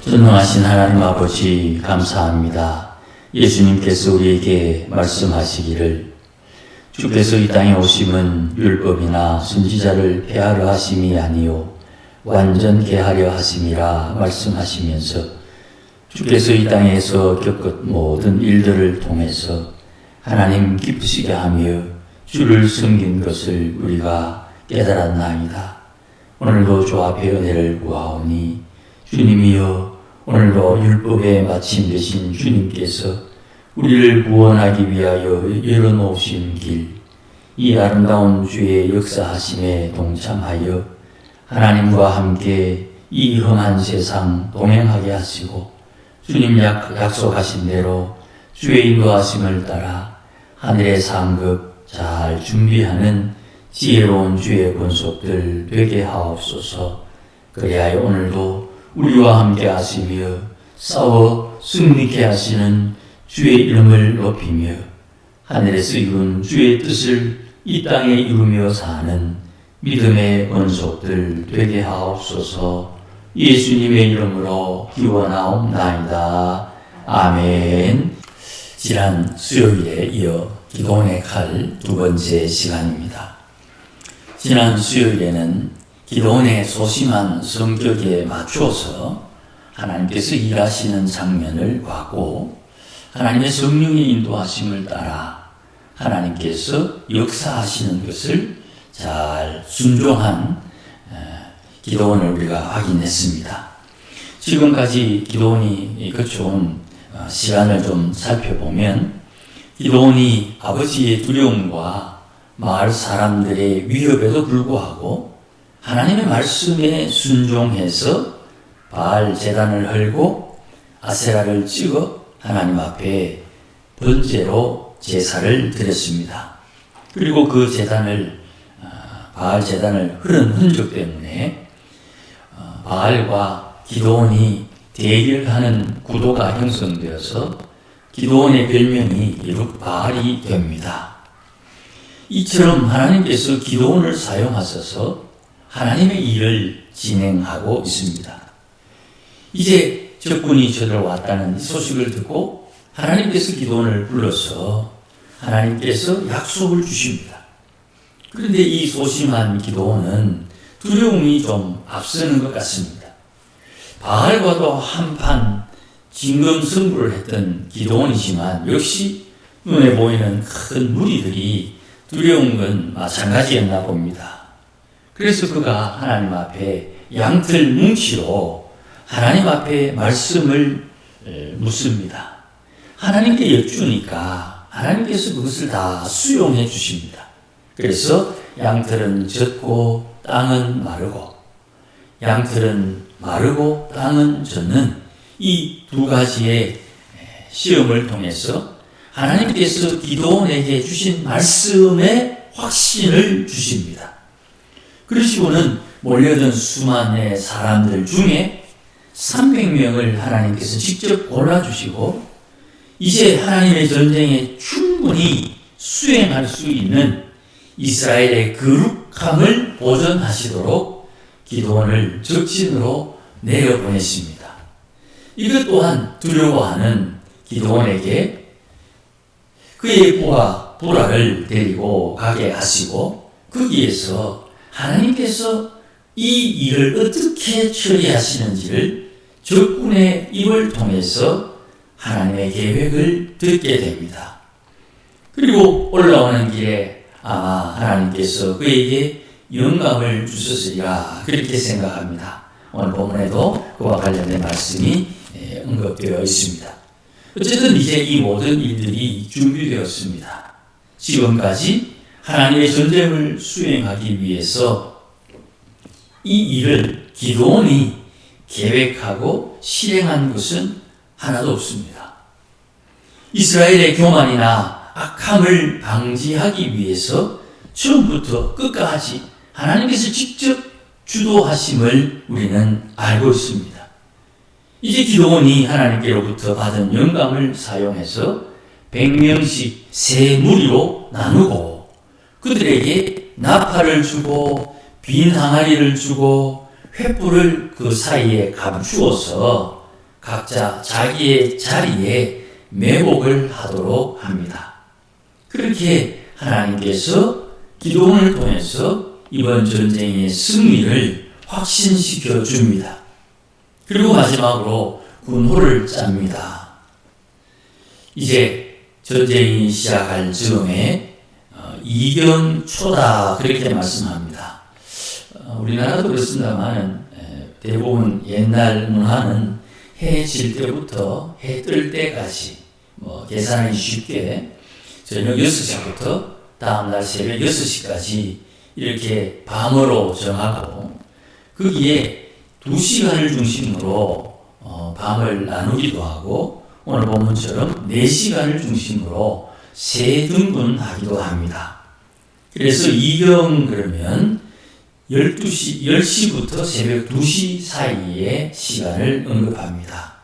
전능하신 하나님 아버지 감사합니다. 예수님께서 우리에게 말씀하시기를 주께서 이 땅에 오심은 율법이나 선지자를 폐하려 하심이 아니요 완전케 하려 하심이라 말씀하시면서 주께서 이 땅에서 겪은 모든 일들을 통해서 하나님 기쁘시게 하며 주를 섬긴 것을 우리가 깨달았나이다. 오늘도 주 앞에 은혜를 구하오니 주님이여 오늘도 율법의 마침 되신 주님께서 우리를 구원하기 위하여 열어놓으신 길, 이 아름다운 주의 역사하심에 동참하여 하나님과 함께 이 험한 세상 동행하게 하시고 주님 약속하신 대로 주의 인도하심을 따라 하늘의 상급 잘 준비하는 지혜로운 주의 권속들 되게 하옵소서. 그리하여 오늘도 우리와 함께 하시며 싸워 승리케 하시는 주의 이름을 높이며 하늘에서 이룬 주의 뜻을 이 땅에 이루며 사는 믿음의 권속들 되게 하옵소서. 예수님의 이름으로 기원하옵나이다. 아멘. 지난 수요일에 이어 기도원의 칼 두 번째 시간입니다. 지난 수요일에는 기도원의 소심한 성격에 맞춰서 하나님께서 일하시는 장면을 봤고 하나님의 성령의 인도하심을 따라 하나님께서 역사하시는 것을 잘 순종한 기도원을 우리가 확인했습니다. 지금까지 기도원이 거쳐온 시간을 좀 살펴보면 기도원이 아버지의 두려움과 마을 사람들의 위협에도 불구하고 하나님의 말씀에 순종해서 바알 제단을 헐고 아세라를 찍어 하나님 앞에 번제로 제사를 드렸습니다. 그리고 그 제단을 바알 제단을 흐른 흔적 때문에 바알과 기도원이 대결하는 구도가 형성되어서 기도원의 별명이 이룩 바알이 됩니다. 이처럼 하나님께서 기도원을 사용하셔서 하나님의 일을 진행하고 있습니다. 이제 적군이 쳐들어왔다는 소식을 듣고 하나님께서 기도원을 불러서 하나님께서 약속을 주십니다. 그런데 이 소심한 기도원은 두려움이 좀 앞서는 것 같습니다. 바알과도 한판 진검승부를 했던 기도원이지만 역시 눈에 보이는 큰 무리들이 두려운 건 마찬가지였나 봅니다. 그래서 그가 하나님 앞에 양털 뭉치로 하나님 앞에 말씀을 묻습니다. 하나님께 여쭈니까 하나님께서 그것을 다 수용해 주십니다. 그래서 양털은 젖고 땅은 마르고 양털은 마르고 땅은 젖는 이 두 가지의 시험을 통해서 하나님께서 기도원에게 주신 말씀의 확신을 주십니다. 그러시고는 몰려든 수많은 사람들 중에 300명을 하나님께서 직접 골라주시고 이제 하나님의 전쟁에 충분히 수행할 수 있는 이스라엘의 거룩함을 보존하시도록 기도원을 적진으로 내려보내십니다. 이것 또한 두려워하는 기도원에게 그의 부하 보라를 데리고 가게 하시고 거기에서 하나님께서 이 일을 어떻게 처리하시는지를 적군의 입을 통해서 하나님의 계획을 듣게 됩니다. 그리고 올라오는 길에 아마 하나님께서 그에게 영감을 주셨으리라 그렇게 생각합니다. 오늘 본문에도 그와 관련된 말씀이 언급되어 있습니다. 어쨌든 이제 이 모든 일들이 준비되었습니다. 지금까지 하나님의 전쟁을 수행하기 위해서 이 일을 기도원이 계획하고 실행한 것은 하나도 없습니다. 이스라엘의 교만이나 악함을 방지하기 위해서 처음부터 끝까지 하나님께서 직접 주도하심을 우리는 알고 있습니다. 이제 기도원이 하나님께로부터 받은 영감을 사용해서 100명씩 세 무리로 나누고 그들에게 나팔을 주고 빈 항아리를 주고 횃불을 그 사이에 감추어서 각자 자기의 자리에 매복을 하도록 합니다. 그렇게 하나님께서 기도원을 통해서 이번 전쟁의 승리를 확신시켜 줍니다. 그리고 마지막으로 군호를 짭니다. 이제 전쟁이 시작할 즈음에 이경초다 그렇게 말씀합니다. 우리나라도 그렇습니다만 대부분 옛날 문화는 해 질 때부터 해 뜰 때까지 계산하기 쉽게 저녁 6시부터 다음날 새벽 6시까지 이렇게 밤으로 정하고 거기에 2시간을 중심으로 밤을 나누기도 하고 오늘 본문처럼 4시간을 중심으로 세 등분하기도 합니다. 그래서 이경 그러면 10시부터 새벽 2시 사이의 시간을 언급합니다.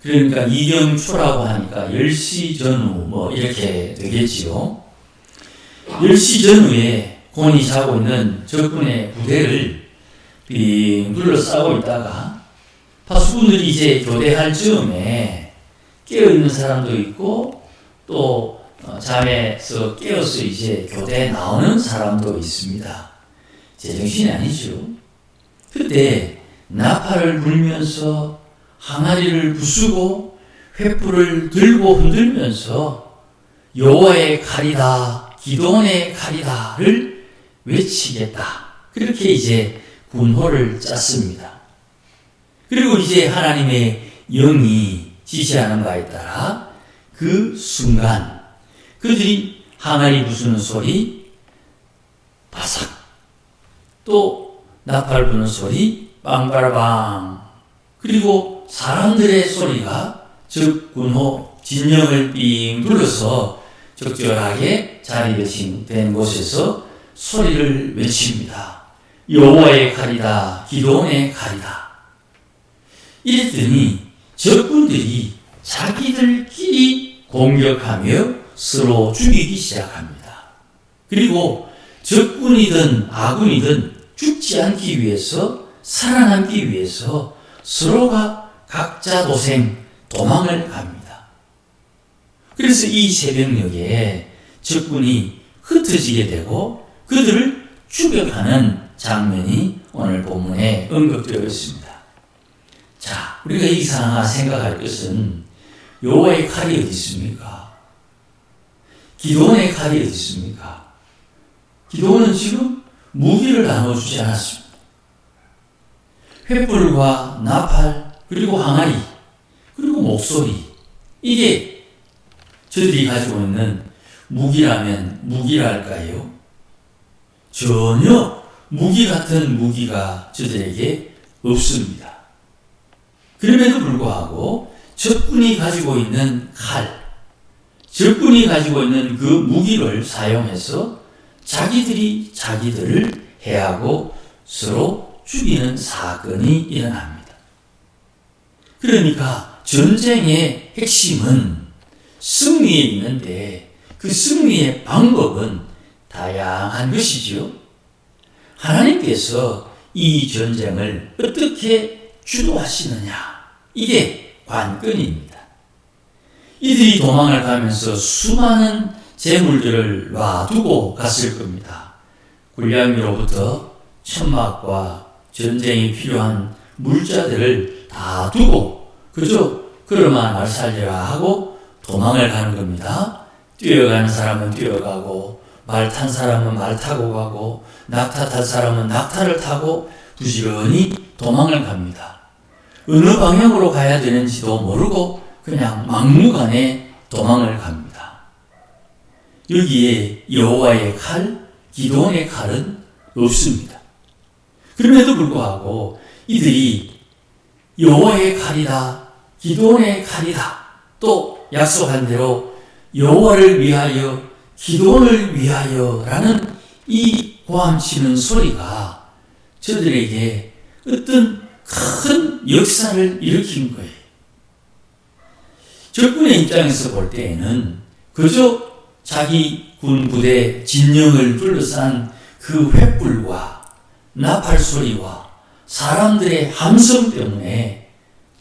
그러니까 이경초라고 하니까 10시 전후 이렇게 되겠지요. 10시 전후에 곤이 자고 있는 적군의 부대를 빙 둘러싸고 있다가 파수꾼들이 이제 교대할 즈음에 깨어있는 사람도 있고 또 잠에서 깨어서 이제 교대에 나오는 사람도 있습니다. 제정신이 아니죠. 그때 나팔을 불면서 항아리를 부수고 횃불을 들고 흔들면서 여호와의 칼이다, 기도원의 칼이다를 외치겠다. 그렇게 이제 군호를 짰습니다. 그리고 이제 하나님의 영이 지시하는 바에 따라 그 순간 그들이 항아리 부수는 소리 바삭 또 나팔 부는 소리 빵바라방 그리고 사람들의 소리가 즉 군호 진영을 삥 둘러서 적절하게 자리 배치된 곳에서 소리를 외칩니다. 여호와의 칼이다, 기도원의 칼이다. 이랬더니 적군들이 자기들끼리 공격하며 서로 죽이기 시작합니다. 그리고 적군이든 아군이든 죽지 않기 위해서 살아남기 위해서 서로가 각자 도망을 갑니다. 그래서 이 새벽녘에 적군이 흩어지게 되고 그들을 추격하는 장면이 오늘 본문에 언급되어 있습니다. 자, 우리가 여기서 생각할 것은 여호와의 칼이 어디 있습니까? 기도원의 칼이 어디 있습니까? 기도원은 지금 무기를 나눠주지 않았습니다. 횃불과 나팔 그리고 항아리 그리고 목소리 이게 저들이 가지고 있는 무기라면 무기랄까요? 전혀 무기 같은 무기가 저들에게 없습니다. 그럼에도 불구하고 적군이 가지고 있는 칼, 적군이 가지고 있는 그 무기를 사용해서 자기들이 자기들을 해하고 서로 죽이는 사건이 일어납니다. 그러니까 전쟁의 핵심은 승리에 있는데 그 승리의 방법은 다양한 것이지요. 하나님께서 이 전쟁을 어떻게 주도하시느냐 이게 관건입니다. 이들이 도망을 가면서 수많은 재물들을 놔두고 갔을 겁니다. 굴량미로부터 천막과 전쟁이 필요한 물자들을 다 두고 그저 그러마 날 살려라 하고 도망을 가는 겁니다. 뛰어가는 사람은 뛰어가고 말 탄 사람은 말 타고 가고 낙타 탈 사람은 낙타를 타고 부지런히 도망을 갑니다. 어느 방향으로 가야 되는지도 모르고 그냥 막무가내 도망을 갑니다. 여기에 여호와의 칼, 기도원의 칼은 없습니다. 그럼에도 불구하고 이들이 여호와의 칼이다, 기도원의 칼이다 또 약속한 대로 여호와를 위하여 기도원을 위하여라는 이 고함치는 소리가 저들에게 어떤 큰 역사를 일으킨 거예요. 적군의 입장에서 볼 때에는 그저 자기 군 부대 진영을 둘러싼 그 횃불과 나팔 소리와 사람들의 함성 때문에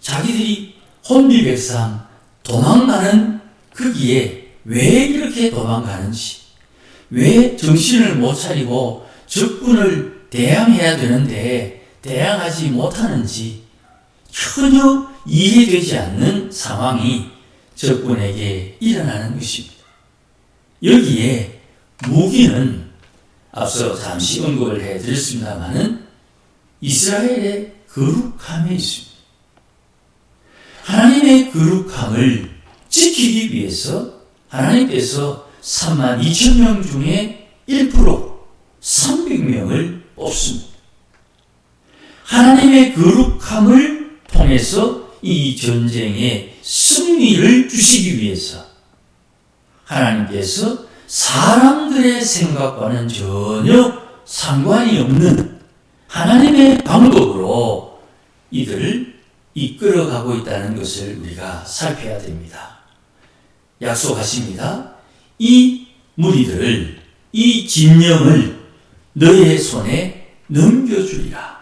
자기들이 혼비백산 도망가는 거기에 왜 이렇게 도망가는지, 왜 정신을 못 차리고 적군을 대항해야 되는데 대항하지 못하는지 전혀 이해되지 않는 상황이 적군에게 일어나는 것입니다. 여기에 무기는 앞서 잠시 언급을 해드렸습니다마는 이스라엘의 거룩함에 있습니다. 하나님의 거룩함을 지키기 위해서 하나님께서 32,000명 중에 1% 300명을 뽑습니다. 하나님의 거룩함을 통해서 이 전쟁에 승리를 주시기 위해서 하나님께서 사람들의 생각과는 전혀 상관이 없는 하나님의 방법으로 이들을 이끌어가고 있다는 것을 우리가 살펴야 됩니다. 약속하십니다. 이 무리들을, 이 진영을 너의 손에 넘겨주리라.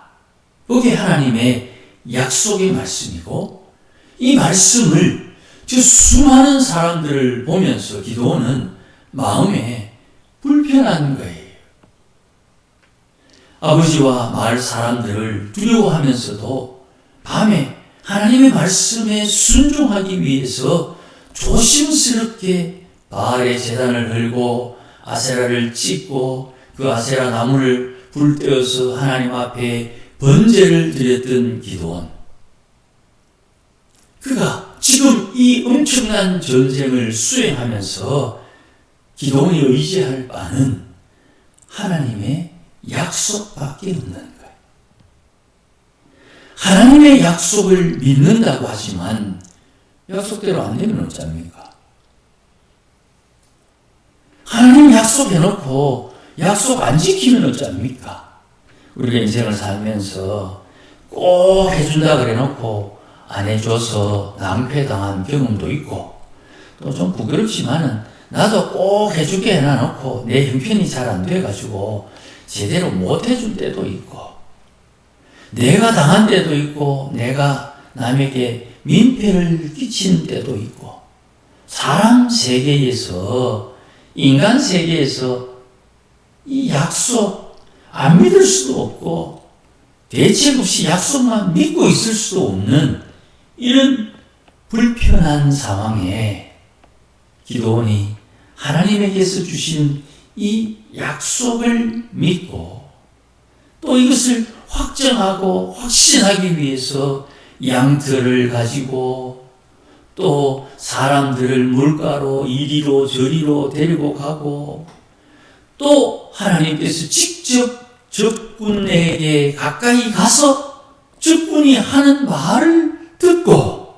그게 하나님의 약속의 말씀이고, 이 말씀을 저 수많은 사람들을 보면서 기도는 마음에 불편한 거예요. 아버지와 마을 사람들을 두려워하면서도 밤에 하나님의 말씀에 순종하기 위해서 조심스럽게 바알의 제단을 걸고 아세라를 찍고 그 아세라 나무를 불 떼어서 하나님 앞에 번제를 드렸던 기도원. 그가 지금 이 엄청난 전쟁을 수행하면서 기도원이 의지할 바는 하나님의 약속밖에 없는 거예요. 하나님의 약속을 믿는다고 하지만 약속대로 안 되면 어쩝니까? 하나님 약속해놓고 약속 안 지키면 어쩝니까? 우리가 인생을 살면서 꼭 해준다 그래놓고 안 해줘서 낭패당한 경험도 있고, 또 좀 부끄럽지만은 나도 꼭 해줄게 해놔놓고 내 형편이 잘 안 돼가지고 제대로 못 해줄 때도 있고, 내가 당한 때도 있고, 내가 남에게 민폐를 끼친 때도 있고, 사람 세계에서, 인간 세계에서 이 약속 안 믿을 수도 없고, 대책 없이 약속만 믿고 있을 수도 없는 이런 불편한 상황에 기도원이 하나님에게서 주신 이 약속을 믿고 또 이것을 확정하고 확신하기 위해서 양털을 가지고 또 사람들을 물가로 이리로 저리로 데리고 가고 또 하나님께서 직접 적군에게 가까이 가서 적군이 하는 말을 듣고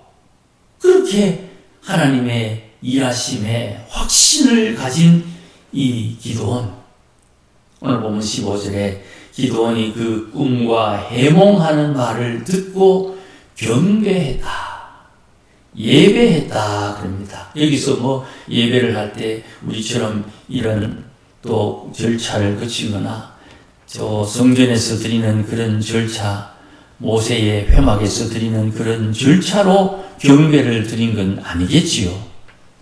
그렇게 하나님의 일하심에 확신을 가진 이 기도원. 오늘 보면 15절에 기도원이 그 꿈과 해몽하는 말을 듣고 경배했다, 예배했다 그럽니다. 여기서 뭐 예배를 할 때 우리처럼 이런 또 절차를 거치거나 저 성전에서 드리는 그런 절차, 모세의 회막에서 드리는 그런 절차로 경배를 드린 건 아니겠지요.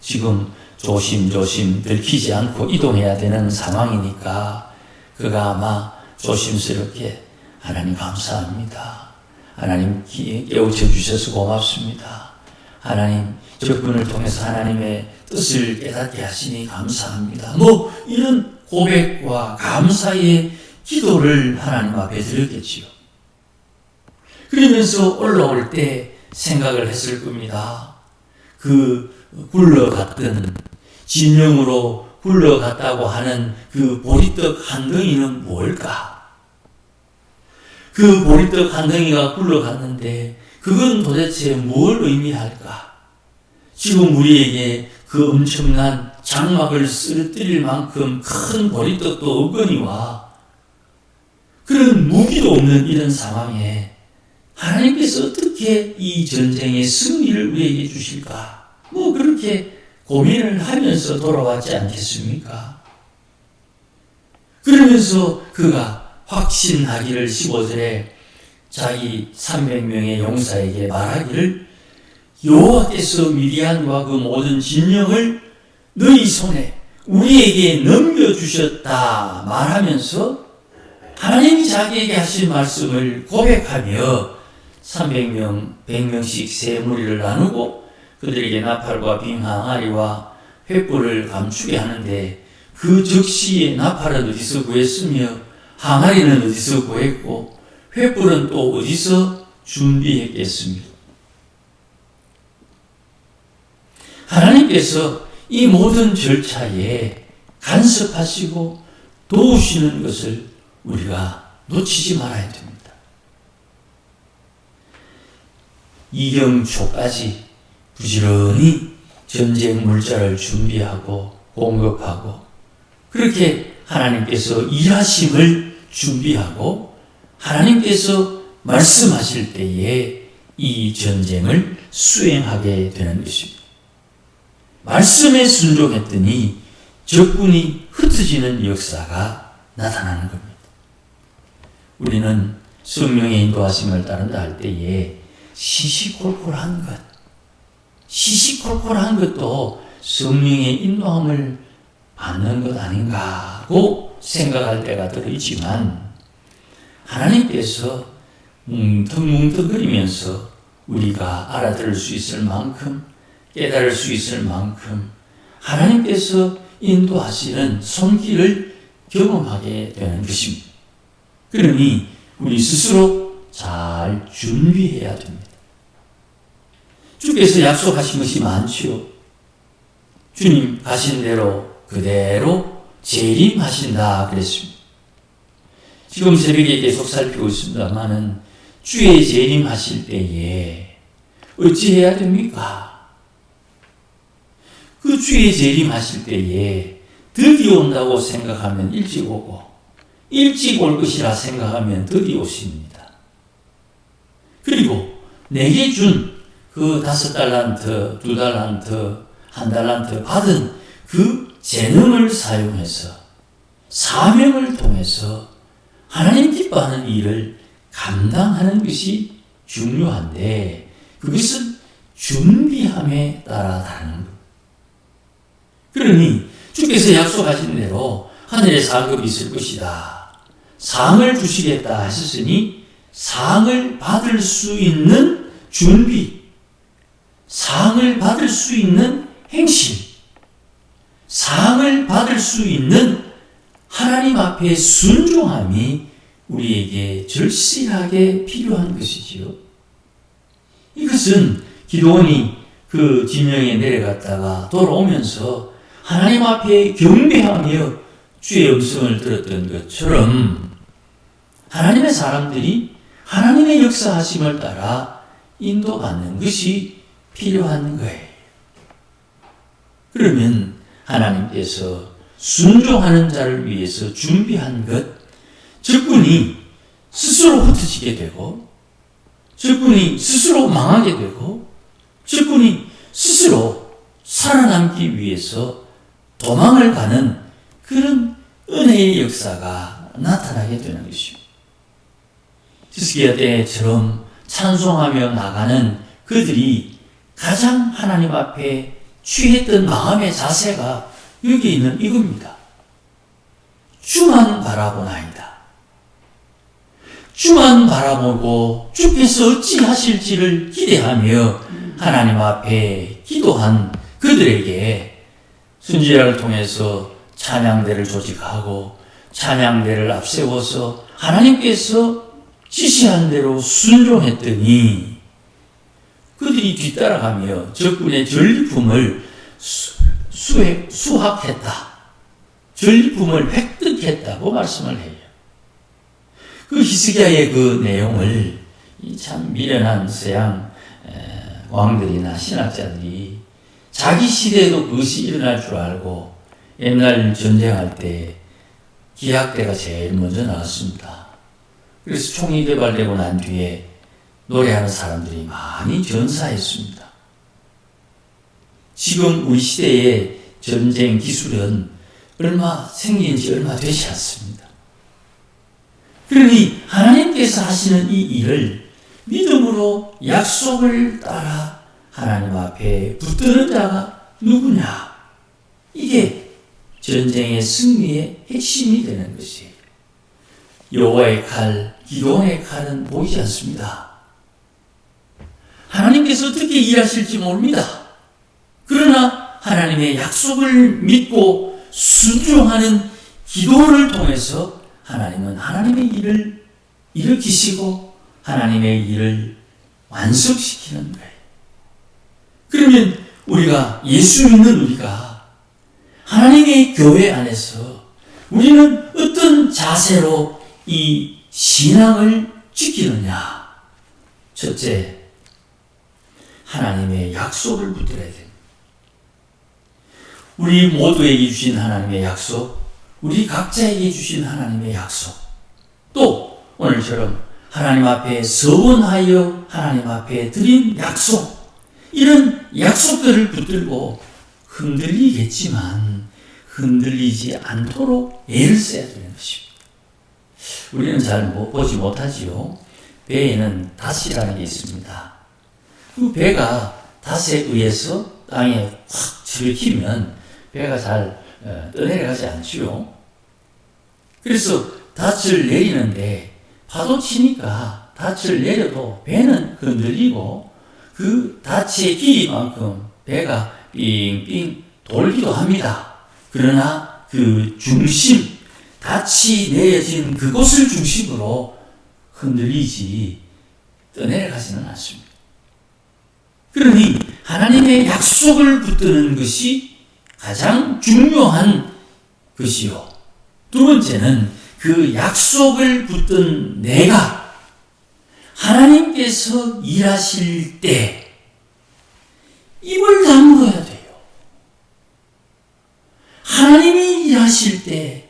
지금 조심조심 들키지 않고 이동해야 되는 상황이니까 그가 아마 조심스럽게 하나님 감사합니다. 하나님 깨우쳐 주셔서 고맙습니다. 하나님 적군을 통해서 하나님의 뜻을 깨닫게 하시니 감사합니다. 뭐 이런 고백과 감사의 기도를 하나님 앞에 드렸겠지요. 그러면서 올라올 때 생각을 했을 겁니다. 그 굴러갔던 진영으로 굴러갔다고 하는 그 보리떡 한 덩이는 뭘까? 그 보리떡 한 덩이가 굴러갔는데 그건 도대체 뭘 의미할까? 지금 우리에게 그 엄청난 장막을 쓰러뜨릴 만큼 큰 보리떡도 없거니와 그런 무기도 없는 이런 상황에 하나님께서 어떻게 이 전쟁의 승리를 우리에게 주실까? 뭐 그렇게 고민을 하면서 돌아왔지 않겠습니까? 그러면서 그가 확신하기를 15절에 자기 300명의 용사에게 말하기를 여호와께서 미디안과 그 모든 진영을 너희 손에 우리에게 넘겨주셨다 말하면서 하나님이 자기에게 하신 말씀을 고백하며 300명, 100명씩 세 무리를 나누고 그들에게 나팔과 빙 항아리와 횃불을 감추게 하는데 그 즉시에 나팔은 어디서 구했으며 항아리는 어디서 구했고 횃불은 또 어디서 준비했겠습니까? 하나님께서 이 모든 절차에 간섭하시고 도우시는 것을 우리가 놓치지 말아야 됩니다. 이경 초까지 부지런히 전쟁 물자를 준비하고 공급하고 그렇게 하나님께서 일하심을 준비하고 하나님께서 말씀하실 때에 이 전쟁을 수행하게 되는 것입니다. 말씀에 순종했더니 적군이 흩어지는 역사가 나타나는 겁니다. 우리는 성령의 인도하심을 따른다 할 때에 시시콜콜한 것도 성령의 인도함을 받는 것 아닌가고 생각할 때가 들어있지만 하나님께서 뭉텅뭉텅거리면서 우리가 알아들을 수 있을 만큼 깨달을 수 있을 만큼 하나님께서 인도하시는 손길을 경험하게 되는 것입니다. 그러니 우리 스스로 잘 준비해야 됩니다. 주께서 약속하신 것이 많지요. 주님 가신 대로 그대로 재림하신다 그랬습니다. 지금 새벽에 계속 살피고 있습니다만은 주의 재림하실 때에 어찌해야 됩니까? 그 주의 재림하실 때에 드디어 온다고 생각하면 일찍 오고 일찍 올 것이라 생각하면 드디어 오십니다. 그리고 내게 준 그 5달란트, 2달란트, 1달란트 받은 그 재능을 사용해서 사명을 통해서 하나님 기뻐하는 일을 감당하는 것이 중요한데 그것은 준비함에 따라 다른 것. 그러니 주께서 약속하신 대로 하늘에 상급이 있을 것이다. 상을 주시겠다 하셨으니 상을 받을 수 있는 준비, 상을 받을 수 있는 행실, 상을 받을 수 있는 하나님 앞에 순종함이 우리에게 절실하게 필요한 것이지요. 이것은 기도원이 그 진영에 내려갔다가 돌아오면서 하나님 앞에 경배하며 주의 음성을 들었던 것처럼 하나님의 사람들이 하나님의 역사하심을 따라 인도받는 것이 필요한 거예요. 그러면 하나님께서 순종하는 자를 위해서 준비한 것, 적군이 스스로 흩어지게 되고 적군이 스스로 망하게 되고 적군이 스스로 살아남기 위해서 도망을 가는 그런 은혜의 역사가 나타나게 되는 것입니다. 히스기야 때처럼 찬송하며 나가는 그들이 가장 하나님 앞에 취했던 마음의 자세가 여기 있는 이겁니다. 주만 바라보나이다. 주만 바라보고 주께서 어찌하실지를 기대하며 하나님 앞에 기도한 그들에게 순지라를 통해서 찬양대를 조직하고 찬양대를 앞세워서 하나님께서 지시한 대로 순종했더니 그들이 뒤따라가며 적군의 전리품을 수확했다. 전리품을 획득했다고 말씀을 해요. 그 히스기야의 그 내용을 참 미련한 서양 왕들이나 신학자들이 자기 시대에도 그것이 일어날 줄 알고 옛날 전쟁할 때 기악대가 제일 먼저 나왔습니다. 그래서 총이 개발되고 난 뒤에 노래하는 사람들이 많이 전사했습니다. 지금 우리 시대의 전쟁 기술은 생긴 지 얼마 되지 않습니다. 그러니 하나님께서 하시는 이 일을 믿음으로 약속을 따라 하나님 앞에 붙드는 자가 누구냐? 이게 전쟁의 승리의 핵심이 되는 것이에요. 여호와의 칼, 기도원의 칼은 보이지 않습니다. 하나님께서 어떻게 일하실지 모릅니다. 그러나 하나님의 약속을 믿고 순종하는 기도를 통해서 하나님은 하나님의 일을 일으키시고 하나님의 일을 완성시키는 거예요. 그러면 우리가 예수 믿는 우리가 하나님의 교회 안에서 우리는 어떤 자세로 이 신앙을 지키느냐? 첫째, 하나님의 약속을 붙들어야 됩니다. 우리 모두에게 주신 하나님의 약속, 우리 각자에게 주신 하나님의 약속, 또 오늘처럼 하나님 앞에 서원하여 하나님 앞에 드린 약속, 이런 약속들을 붙들고 흔들리겠지만 흔들리지 않도록 애를 써야 되는 것입니다. 우리는 잘 보지 못하지요. 배에는 닷이라는 게 있습니다. 그 배가 닷에 의해서 땅에 확 들이키면 배가 잘 떠내려가지 않지요. 그래서 닷을 내리는데 파도 치니까 닷을 내려도 배는 흔들리고 그 닷의 길이만큼 배가 빙빙 돌기도 합니다. 그러나 그 중심, 닷이 내어진 그곳을 중심으로 흔들리지 떠내려가지는 않습니다. 그러니 하나님의 약속을 붙드는 것이 가장 중요한 것이요. 두 번째는 그 약속을 붙든 내가 하나님께서 일하실 때 입을 다물어야 돼요. 하나님이 일하실 때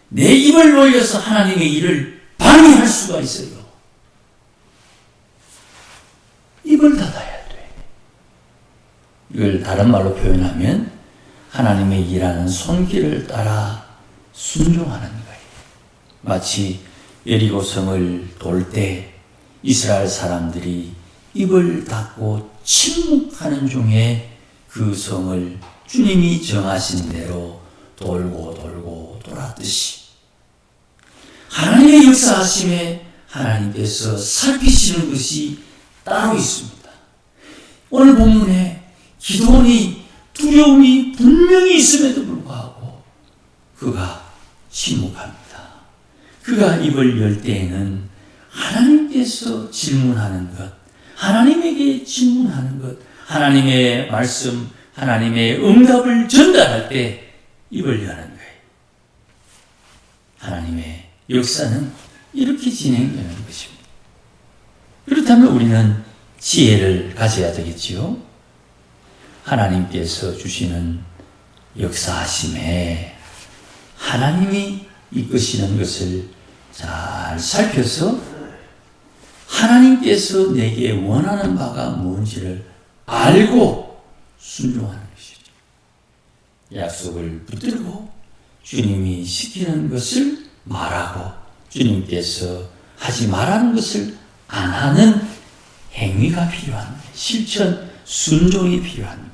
내 입을 놀려서 하나님의 일을 방해할 수가 있어요. 입을 닫아야 돼. 이걸 다른 말로 표현하면 하나님의 일하는 손길을 따라 순종하는 거예요. 마치 여리고성을 돌 때 이스라엘 사람들이 입을 닫고 침묵하는 중에 그 성을 주님이 정하신 대로 돌고 돌고 돌았듯이 하나님의 역사하심에 하나님께서 살피시는 것이 따로 있습니다. 오늘 본문에 기도원이 두려움이 분명히 있음에도 불구하고 그가 침묵합니다. 그가 입을 열 때에는 하나님께서 질문하는 것, 하나님에게 질문하는 것, 하나님의 말씀, 하나님의 응답을 전달할 때 입을 여는 거예요. 하나님의 역사는 이렇게 진행되는 것입니다. 그렇다면 우리는 지혜를 가져야 되겠지요. 하나님께서 주시는 역사하심에 하나님이 이끄시는 것을 잘 살펴서 하나님께서 내게 원하는 바가 뭔지를 알고 순종하는 것이죠. 약속을 붙들고 주님이 시키는 것을 말하고 주님께서 하지 말라는 것을 안 하는 행위가 필요한 거예요. 실천, 순종이 필요한 거예요.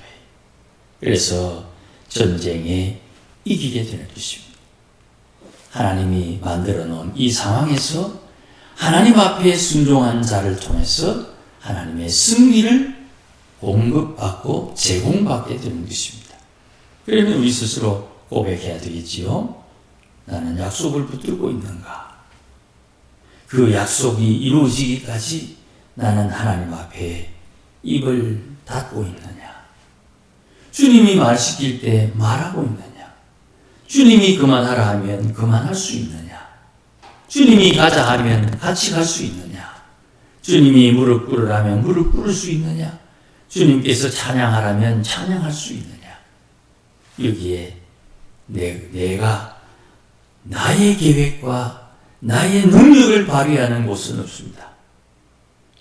그래서 전쟁에 이기게 되는 것입니다. 하나님이 만들어 놓은 이 상황에서 하나님 앞에 순종한 자를 통해서 하나님의 승리를 공급받고 제공받게 되는 것입니다. 그러면 우리 스스로 고백해야 되겠지요. 나는 약속을 붙들고 있는가? 그 약속이 이루어지기까지 나는 하나님 앞에 입을 닫고 있느냐? 주님이 말시킬 때 말하고 있느냐? 주님이 그만하라 하면 그만할 수 있느냐? 주님이 가자 하면 같이 갈 수 있느냐? 주님이 무릎 꿇으라면 무릎 꿇을 수 있느냐? 주님께서 찬양하라면 찬양할 수 있느냐? 여기에 내가 나의 계획과 나의 능력을 발휘하는 곳은 없습니다.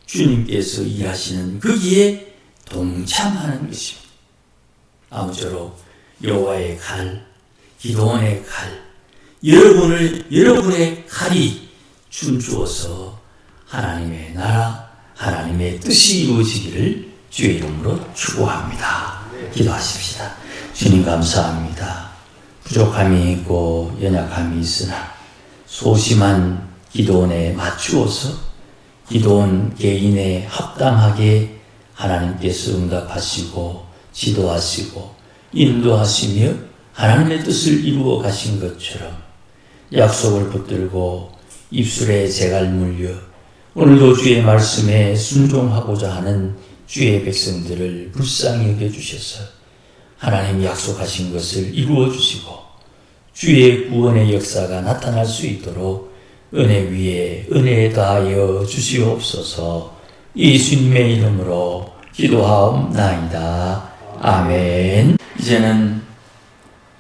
주님께서 일하시는 거기에 동참하는 것입니다. 아무쪼록 여호와의 칼, 기도원의 칼, 여러분의 칼이 춤추어서 하나님의 나라, 하나님의 뜻이 이루어지기를 주의 이름으로 축복합니다. 기도하십시다. 주님 감사합니다. 부족함이 있고 연약함이 있으나 소심한 기도원에 맞추어서 기도원 개인에 합당하게 하나님께서 응답하시고 지도하시고 인도하시며 하나님의 뜻을 이루어 가신 것처럼 약속을 붙들고 입술에 재갈 물려 오늘도 주의 말씀에 순종하고자 하는 주의 백성들을 불쌍히 여겨주셔서 하나님 약속하신 것을 이루어 주시고 주의 구원의 역사가 나타날 수 있도록 은혜 위에 은혜 다하여 주시옵소서. 예수님의 이름으로 기도하옵나이다. 아멘. 이제는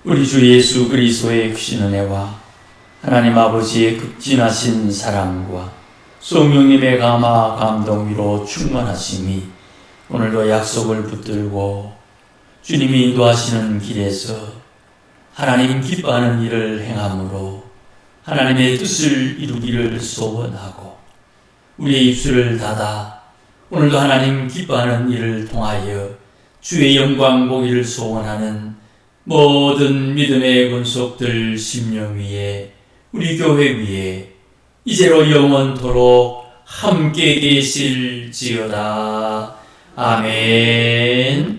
우리 주 예수 그리스도의 크신 은혜와 하나님 아버지의 극진하신 사랑과 성령님의 감화 감동 위로 충만하심이 오늘도 약속을 붙들고 주님이 인도하시는 길에서 하나님 기뻐하는 일을 행함으로 하나님의 뜻을 이루기를 소원하고 우리의 입술을 닫아 오늘도 하나님 기뻐하는 일을 통하여 주의 영광 보기를 소원하는 모든 믿음의 권속들 심령 위에 우리 교회 위에 이제로 영원토록 함께 계실지어다. 아멘.